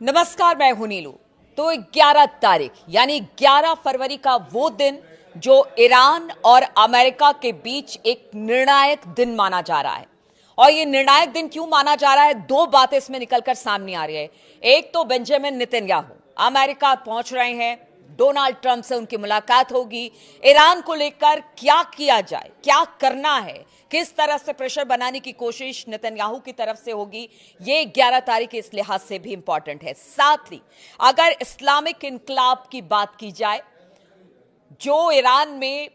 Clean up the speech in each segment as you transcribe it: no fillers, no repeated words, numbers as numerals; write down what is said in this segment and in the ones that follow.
नमस्कार, मैं हूं नीलू। तो 11 तारीख यानी 11 फरवरी का वो दिन जो ईरान और अमेरिका के बीच एक निर्णायक दिन माना जा रहा है। और ये निर्णायक दिन क्यों माना जा रहा है, दो बातें इसमें निकलकर सामने आ रही है। एक तो बेंजामिन नेतन्याहू अमेरिका पहुंच रहे हैं, डोनाल्ड ट्रंप से उनकी मुलाकात होगी। ईरान को लेकर क्या किया जाए, क्या करना है, किस तरह से प्रेशर बनाने की कोशिश नेतन्याहू की तरफ से होगी, ये 11 तारीख इस लिहाज से भी इंपॉर्टेंट है। साथ ही अगर इस्लामिक इनकलाब की बात की जाए जो ईरान में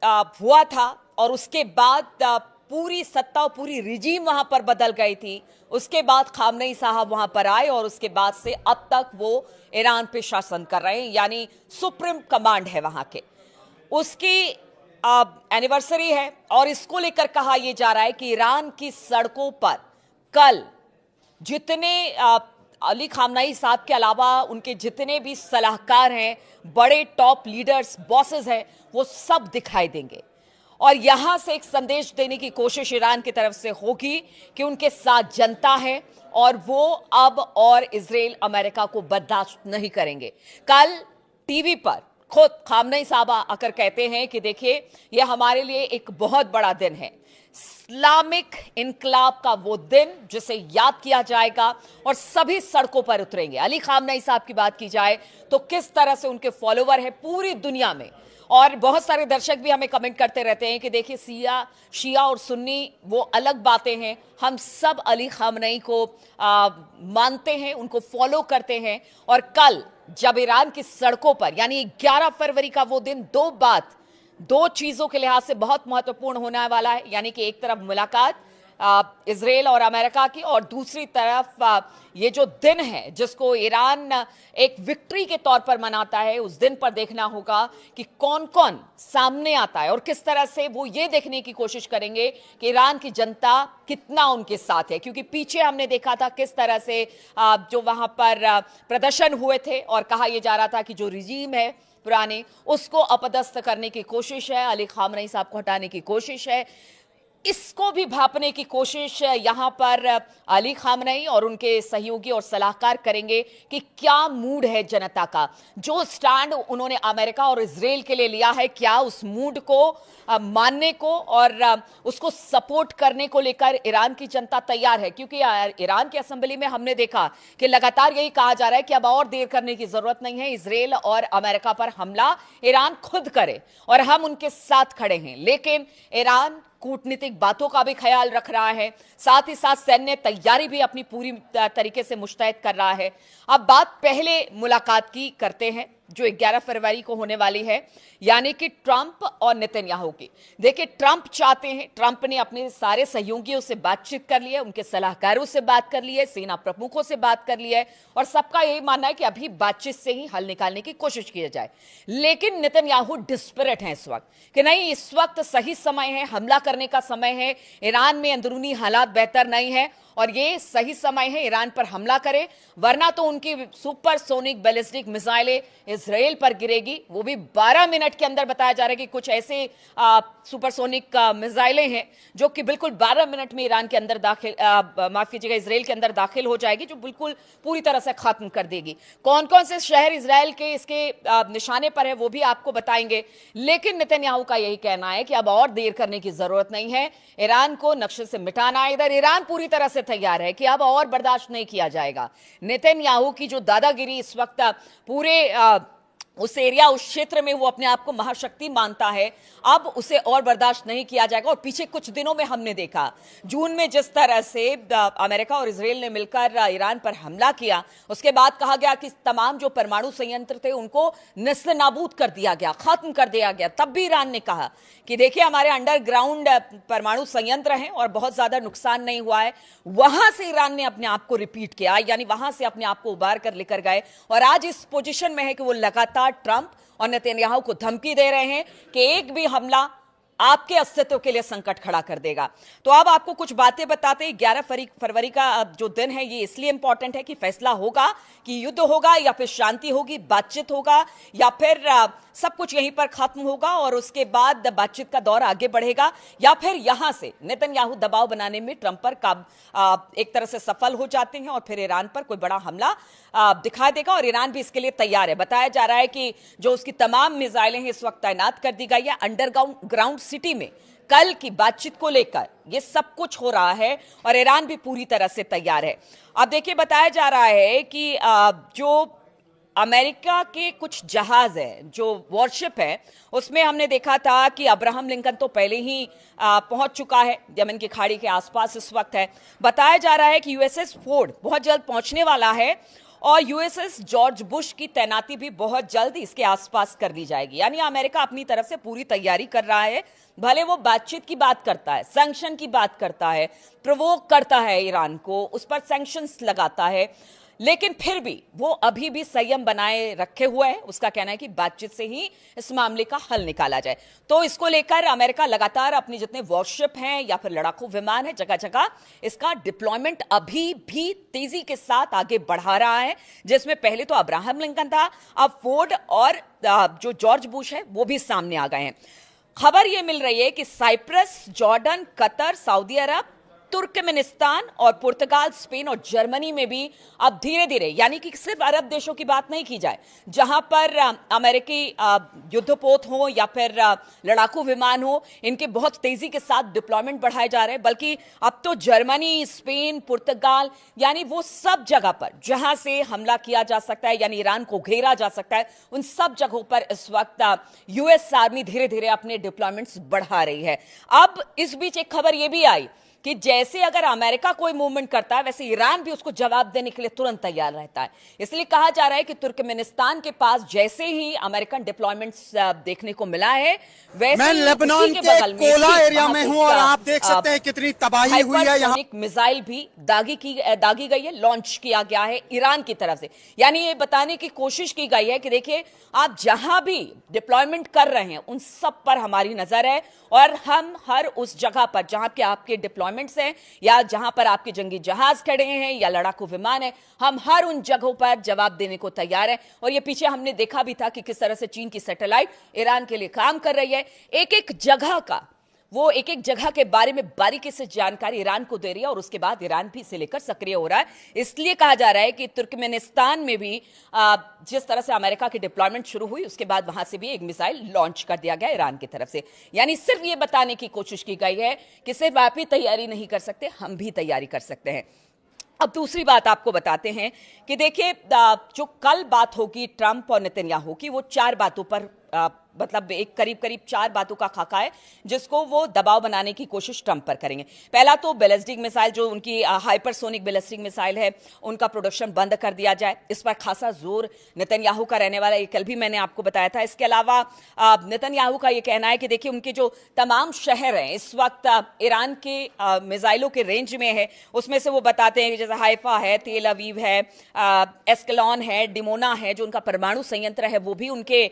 हुआ था और उसके बाद पूरी सत्ता और पूरी रिजीम वहां पर बदल गई थी, उसके बाद खामनेई साहब वहां पर आए और उसके बाद से अब तक वो ईरान पे शासन कर रहे हैं, यानी सुप्रीम कमांड है वहां के। उसकी एनिवर्सरी है और इसको लेकर कहा यह जा रहा है कि ईरान की सड़कों पर कल जितने अली खामनेई साहब के अलावा उनके जितने भी सलाहकार हैं, बड़े टॉप लीडर्स, बॉसेस हैं, वो सब दिखाई देंगे। और यहां से एक संदेश देने की कोशिश ईरान की तरफ से होगी कि उनके साथ जनता है और वो अब और इजराइल अमेरिका को बर्दाश्त नहीं करेंगे। कल टीवी पर खुद खामनेई साहब आकर कहते हैं कि देखिए, ये हमारे लिए एक बहुत बड़ा दिन है, इस्लामिक इनकलाब का वो दिन जिसे याद किया जाएगा और सभी सड़कों पर उतरेंगे। अली खामनेई साहब की बात की जाए तो किस तरह से उनके फॉलोवर है पूरी दुनिया में। और बहुत सारे दर्शक भी हमें कमेंट करते रहते हैं कि देखिए, शिया और सुन्नी वो अलग बातें हैं, हम सब अली खामनेई को मानते हैं, उनको फॉलो करते हैं। और कल जब ईरान की सड़कों पर यानी 11 फरवरी का वो दिन दो चीजों के लिहाज से बहुत महत्वपूर्ण होने वाला है, यानी कि एक तरफ मुलाकात इजराइल और अमेरिका की, और दूसरी तरफ ये जो दिन है जिसको ईरान एक विक्ट्री के तौर पर मनाता है, उस दिन पर देखना होगा कि कौन कौन सामने आता है और किस तरह से वो ये देखने की कोशिश करेंगे कि ईरान की जनता कितना उनके साथ है। क्योंकि पीछे हमने देखा था किस तरह से जो वहां पर प्रदर्शन हुए थे और कहा यह जा रहा था कि जो रिजीम है पुराने, उसको अपदस्थ करने की कोशिश है, अली खामनेई साहब को हटाने की कोशिश है। इसको भी भांपने की कोशिश यहां पर अली खामनेई और उनके सहयोगी और सलाहकार करेंगे कि क्या मूड है जनता का। जो स्टैंड उन्होंने अमेरिका और इजराइल के लिए लिया है, क्या उस मूड को मानने को और उसको सपोर्ट करने को लेकर ईरान की जनता तैयार है। क्योंकि ईरान की असेंबली में हमने देखा कि लगातार यही कहा जा रहा है कि अब और देर करने की जरूरत नहीं है, इजराइल और अमेरिका पर हमला ईरान खुद करे और हम उनके साथ खड़े हैं। लेकिन ईरान कूटनीतिक बातों का भी ख्याल रख रहा है, साथ ही साथ सैन्य तैयारी भी अपनी पूरी तरीके से मुस्तैद कर रहा है। अब बात पहले मुलाकात की करते हैं जो 11 फरवरी को होने वाली है, यानी कि ट्रंप और नेतन्याहू की। देखिए, ट्रंप चाहते हैं, ट्रंप ने अपने सारे सहयोगियों से बातचीत कर ली है, उनके सलाहकारों से बात कर ली है, सेना प्रमुखों से बात कर ली है और सबका यही मानना है कि अभी बातचीत से ही हल निकालने की कोशिश की जाए। लेकिन नेतन्याहू डिस्परेट हैं इस वक्त कि नहीं, इस वक्त सही समय है, हमला करने का समय है, ईरान में अंदरूनी हालात बेहतर नहीं है और ये सही समय है ईरान पर हमला करे, वरना तो उनकी सुपरसोनिक बैलिस्टिक मिसाइलें इजराइल पर गिरेगी। वो भी 12 मिनट के अंदर। बताया जा रहा है कि कुछ ऐसे सुपरसोनिक मिसाइलें हैं जो कि बिल्कुल 12 मिनट में ईरान के अंदर माफ कीजिएगा, इजराइल के अंदर दाखिल हो जाएगी, जो बिल्कुल पूरी तरह से खत्म कर देगी। कौन कौन से शहर इजराइल के इसके निशाने पर है वो भी आपको बताएंगे। लेकिन नेतन्याहू का यही कहना है कि अब और देर करने की जरूरत नहीं है, ईरान को नक्शे से मिटाना है। इधर ईरान पूरी तरह से तैयार है कि अब और बर्दाश्त नहीं किया जाएगा। नेतन्याहू की जो दादागिरी इस वक्त पूरे उस एरिया, उस क्षेत्र में वो अपने आप को महाशक्ति मानता है, अब उसे और बर्दाश्त नहीं किया जाएगा। और पीछे कुछ दिनों में हमने देखा, जून में जिस तरह से अमेरिका और इजराइल ने मिलकर ईरान पर हमला किया, उसके बाद कहा गया कि तमाम जो परमाणु संयंत्र थे उनको नस्ल नाबूद कर दिया गया, खत्म कर दिया गया। तब भी ईरान ने कहा कि देखिए, हमारे अंडरग्राउंड परमाणु संयंत्र हैं और बहुत ज्यादा नुकसान नहीं हुआ है। वहां से ईरान ने अपने आप को रिपीट किया, यानी वहां से अपने आप को उबार कर लेकर गए और आज इस पोजीशन में है कि वो लगातार ट्रंप और नेतन्याहू को धमकी दे रहे हैं कि एक भी हमला आपके अस्तित्व के लिए संकट खड़ा कर देगा। तो अब आपको कुछ बातें बताते हैं। 11 फरवरी का जो दिन है ये इसलिए इंपॉर्टेंट है कि फैसला होगा कि युद्ध होगा या फिर शांति होगी, बातचीत होगा या फिर सब कुछ यहीं पर खत्म होगा और उसके बाद बातचीत का दौर आगे बढ़ेगा, या फिर यहां से नेतन्याहू दबाव बनाने में ट्रंप पर एक तरह से सफल हो जाते हैं और फिर ईरान पर कोई बड़ा हमला दिखाई देगा और ईरान भी इसके लिए तैयार है। बताया जा रहा है कि जो उसकी तमाम मिसाइलें हैं इस वक्त तैनात कर दी गई है अंडरग्राउंड सिटी में। कल की बातचीत को लेकर ये सब कुछ हो रहा है और ईरान भी पूरी तरह से तैयार है। अब देखिए, बताया जा रहा है कि जो अमेरिका के कुछ जहाज है, जो वॉरशिप है, उसमें हमने देखा था कि अब्राहम लिंकन तो पहले ही पहुंच चुका है, यमन की खाड़ी के आसपास इस वक्त है। बताया जा रहा है कि यूएसएस फोर्ड बहुत जल्द पहुंचने वाला है और यूएसएस जॉर्ज बुश की तैनाती भी बहुत जल्द इसके आसपास कर दी जाएगी। यानी अमेरिका अपनी तरफ से पूरी तैयारी कर रहा है। भले वो बातचीत की बात करता है, सैंक्शन की बात करता है, प्रोवोक करता है ईरान को, उस पर सैंक्शंस लगाता है, लेकिन फिर भी वो अभी भी संयम बनाए रखे हुए है। उसका कहना है कि बातचीत से ही इस मामले का हल निकाला जाए। तो इसको लेकर अमेरिका लगातार अपनी जितने वॉरशिप हैं या फिर लड़ाकू विमान है, जगह जगह इसका डिप्लॉयमेंट अभी भी तेजी के साथ आगे बढ़ा रहा है, जिसमें पहले तो अब्राहम लिंकन था, अब फोर्ड और जो जॉर्ज बुश है वो भी सामने आ गए हैं। खबर यह मिल रही है कि साइप्रस, जॉर्डन, कतर, सऊदी अरब, तुर्कमेनिस्तान और पुर्तगाल, स्पेन और जर्मनी में भी अब धीरे धीरे, यानी कि सिर्फ अरब देशों की बात नहीं की जाए जहां पर अमेरिकी युद्धपोत हो या फिर लड़ाकू विमान हो, इनके बहुत तेजी के साथ डिप्लॉयमेंट बढ़ाए जा रहे हैं। बल्कि अब तो जर्मनी, स्पेन, पुर्तगाल, यानी वो सब जगह पर जहां से हमला किया जा सकता है, यानी ईरान को घेरा जा सकता है, उन सब जगहों पर इस वक्त यूएस आर्मी धीरे धीरे अपने डिप्लॉयमेंट्स बढ़ा रही है। अब इस बीच एक खबर यह भी आई कि जैसे अगर अमेरिका कोई मूवमेंट करता है, वैसे ईरान भी उसको जवाब देने के लिए तुरंत तैयार रहता है। इसलिए कहा जा रहा है कि तुर्कमेनिस्तान के पास जैसे ही अमेरिकन डिप्लॉयमेंट्स देखने को मिला है, वैसे मैं लेबनान के कोला एरिया में हूं और आप देख सकते हैं कितनी तबाही हुई है। यहाँ मिसाइल भी दागी गई है, लॉन्च किया गया है ईरान की तरफ से। यानी ये बताने की कोशिश की गई है कि देखिए, आप जहां भी डिप्लॉयमेंट कर रहे हैं उन सब पर हमारी नजर है और हम हर उस जगह पर जहां के आपके डिप्लॉयमेंट्स हैं या जहां पर आपके जंगी जहाज खड़े हैं या लड़ाकू विमान है, हम हर उन जगहों पर जवाब देने को तैयार हैं। और ये पीछे हमने देखा भी था कि किस तरह से चीन की सैटेलाइट ईरान के लिए काम कर रही है। एक एक जगह के बारे में बारीकी से जानकारी ईरान को दे रही है और उसके बाद ईरान भी इसे लेकर सक्रिय हो रहा है। इसलिए कहा जा रहा है कि तुर्कमेनिस्तान में भी जिस तरह से अमेरिका की डिप्लॉयमेंट शुरू हुई, उसके बाद वहां से भी एक मिसाइल लॉन्च कर दिया गया ईरान की तरफ से। यानी सिर्फ ये बताने की कोशिश की गई है कि सिर्फ आप ही तैयारी नहीं कर सकते, हम भी तैयारी कर सकते हैं। अब दूसरी बात आपको बताते हैं कि देखिए, जो कल बात होगी ट्रंप और नेतन्याहू की, वो 4 बातों पर मतलब एक करीब 4 बातों का खाका है जिसको वो दबाव बनाने की कोशिश ट्रंप पर करेंगे। पहला तो बैलिस्टिक मिसाइल, जो उनकी हाइपरसोनिक बैलिस्टिक मिसाइल है, उनका प्रोडक्शन बंद कर दिया जाए। इस पर खासा जोर नेतन्याहू का रहने वाला है, कल भी मैंने आपको बताया था। इसके अलावा नेतन्याहू का ये कहना है कि देखिए, उनके जो तमाम शहर हैं इस वक्त ईरान के मिसाइलों के रेंज में है। उसमें से वो बताते हैं कि जैसे हाइफा है, तेल अवीव है, एस्कलॉन है, डिमोना है, जो उनका परमाणु संयंत्र है, वो भी उनके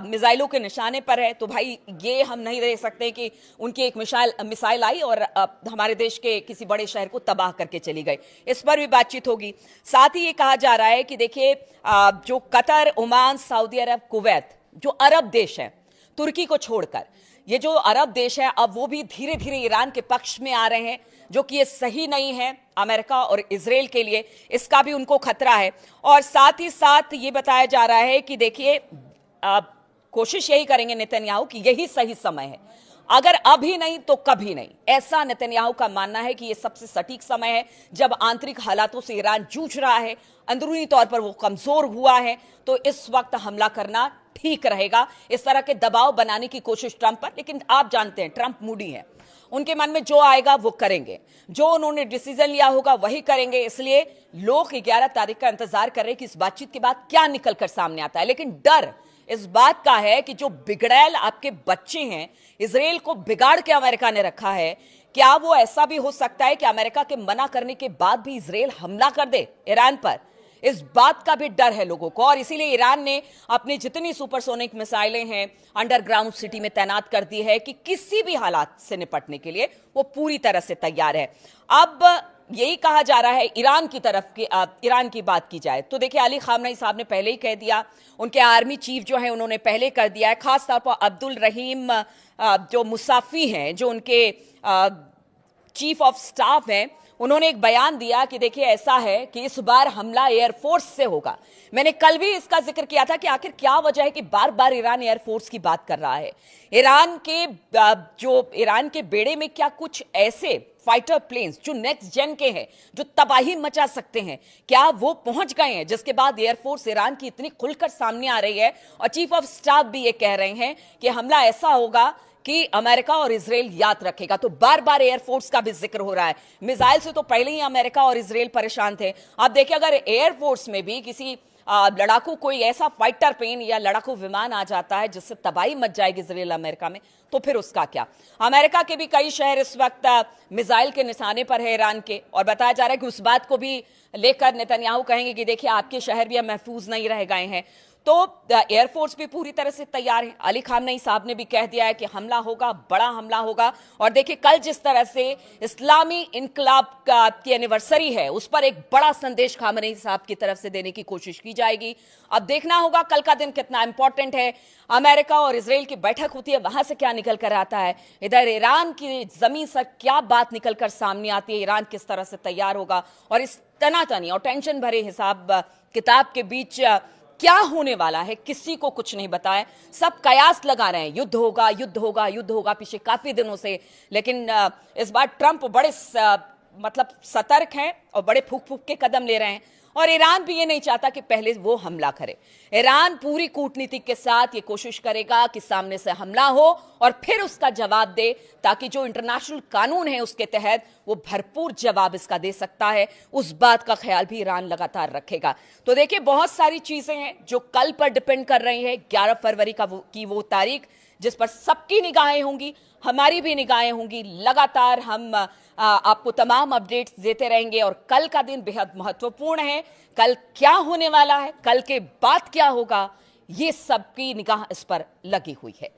मिसाइलों के निशाने पर है। तो भाई, ये हम नहीं रह सकते कि उनकी एक मिसाइल आई और हमारे देश के किसी बड़े शहर को तबाह करके चली गई। इस पर भी बातचीत होगी। साथ ही ये कहा जा रहा है कि देखिए, जो कतर, ओमान, सऊदी अरब, कुवैत, जो अरब देश हैं, तुर्की को छोड़कर ये जो अरब देश है, अब वो भी धीरे धीरे ईरान के पक्ष में आ रहे हैं, जो कि ये सही नहीं है अमेरिका और इजराइल के लिए। इसका भी उनको खतरा है। और साथ ही साथ ये बताया जा रहा है कि देखिए, कोशिश यही करेंगे नेतन्याहू कि यही सही समय है, अगर अभी नहीं तो कभी नहीं। ऐसा नेतन्याहू का मानना है कि यह सबसे सटीक समय है जब आंतरिक हालातों से ईरान जूझ रहा है, अंदरूनी तौर पर वो कमजोर हुआ है, तो इस वक्त हमला करना ठीक रहेगा। इस तरह के दबाव बनाने की कोशिश ट्रंप पर, लेकिन आप जानते हैं ट्रंप मूडी है, उनके मन में जो आएगा वो करेंगे, जो उन्होंने डिसीजन लिया होगा वही करेंगे। इसलिए लोग 11 तारीख का इंतजार कर रहे हैं कि इस बातचीत के बाद क्या निकलकर सामने आता है। लेकिन डर इस बात का है कि जो बिगड़ैल आपके बच्चे हैं, इजराइल को बिगाड़ के अमेरिका ने रखा है, क्या वो ऐसा भी हो सकता है कि अमेरिका के मना करने के बाद भी इजराइल हमला कर दे ईरान पर? इस बात का भी डर है लोगों को, और इसीलिए ईरान ने अपनी जितनी सुपरसोनिक मिसाइलें हैं अंडरग्राउंड सिटी में तैनात कर दी है कि किसी भी हालात से निपटने के लिए वो पूरी तरह से तैयार है। अब यही कहा जा रहा है ईरान की तरफ की, ईरान की बात की जाए तो देखिए अली खामनेई साहब ने पहले ही कह दिया, उनके आर्मी चीफ जो है उन्होंने पहले कर दिया है, खास तौर पर अब्दुल रहीम जो मुसाफी हैं, जो उनके चीफ ऑफ स्टाफ हैं, उन्होंने एक बयान दिया कि देखिए ऐसा है कि इस बार हमला एयरफोर्स से होगा। मैंने कल भी इसका जिक्र किया था कि आखिर क्या वजह है कि बार बार ईरान एयरफोर्स की बात कर रहा है। ईरान के बेड़े में क्या कुछ ऐसे फाइटर प्लेन्स जो नेक्स्ट जेन के हैं, जो तबाही मचा सकते हैं, क्या वो पहुंच गए हैं, जिसके बाद एयरफोर्स ईरान की इतनी खुलकर सामने आ रही है और चीफ ऑफ स्टाफ भी ये कह रहे हैं कि हमला ऐसा होगा कि अमेरिका और इजराइल याद रखेगा। तो बार बार एयरफोर्स का भी जिक्र हो रहा है। मिसाइल से तो पहले ही अमेरिका और इजराइल परेशान थे। आप देखिए अगर एयरफोर्स में भी किसी लड़ाकू कोई ऐसा फाइटर प्लेन या लड़ाकू विमान आ जाता है जिससे तबाही मच जाएगी इजराइल अमेरिका में, तो फिर उसका क्या। अमेरिका के भी कई शहर इस वक्त मिसाइल के निशाने पर है ईरान के, और बताया जा रहा है कि उस बात को भी लेकर नेतन्याहू कहेंगे कि देखिए आपके शहर भी अब महफूज नहीं रह गए हैं। तो एयरफोर्स भी पूरी तरह से तैयार है। अली खामनेई साहब ने भी कह दिया है कि हमला होगा, बड़ा हमला होगा। और देखिए कल जिस तरह से इस्लामी इनकलाब की एनिवर्सरी है, उस पर एक बड़ा संदेश खामनेई साहब की तरफ से देने की कोशिश की जाएगी। अब देखना होगा कल का दिन कितना इंपॉर्टेंट है। अमेरिका और इजराइल की बैठक होती है, वहां से क्या निकल कर आता है, इधर ईरान की जमीन से क्या बात निकल कर सामने आती है, ईरान किस तरह से तैयार होगा, और इस तनातनी और टेंशन भरे हिसाब किताब के बीच क्या होने वाला है किसी को कुछ नहीं बताया। सब कयास लगा रहे हैं, युद्ध होगा युद्ध होगा युद्ध होगा पिछले काफी दिनों से, लेकिन इस बार ट्रंप बड़े मतलब सतर्क हैं और बड़े फूक फूक के कदम ले रहे हैं। और ईरान भी ये नहीं चाहता कि पहले वो हमला करे। ईरान पूरी कूटनीति के साथ ये कोशिश करेगा कि सामने से हमला हो और फिर उसका जवाब दे, ताकि जो इंटरनेशनल कानून है उसके तहत वो भरपूर जवाब इसका दे सकता है। उस बात का ख्याल भी ईरान लगातार रखेगा। तो देखिए बहुत सारी चीजें हैं जो कल पर डिपेंड कर रही है। 11 फरवरी की वो तारीख जिस पर सबकी निगाहें होंगी, हमारी भी निगाहें होंगी। लगातार हम आपको तमाम अपडेट्स देते रहेंगे और कल का दिन बेहद महत्वपूर्ण है। कल क्या होने वाला है, कल के बाद क्या होगा, ये सबकी निगाह इस पर लगी हुई है।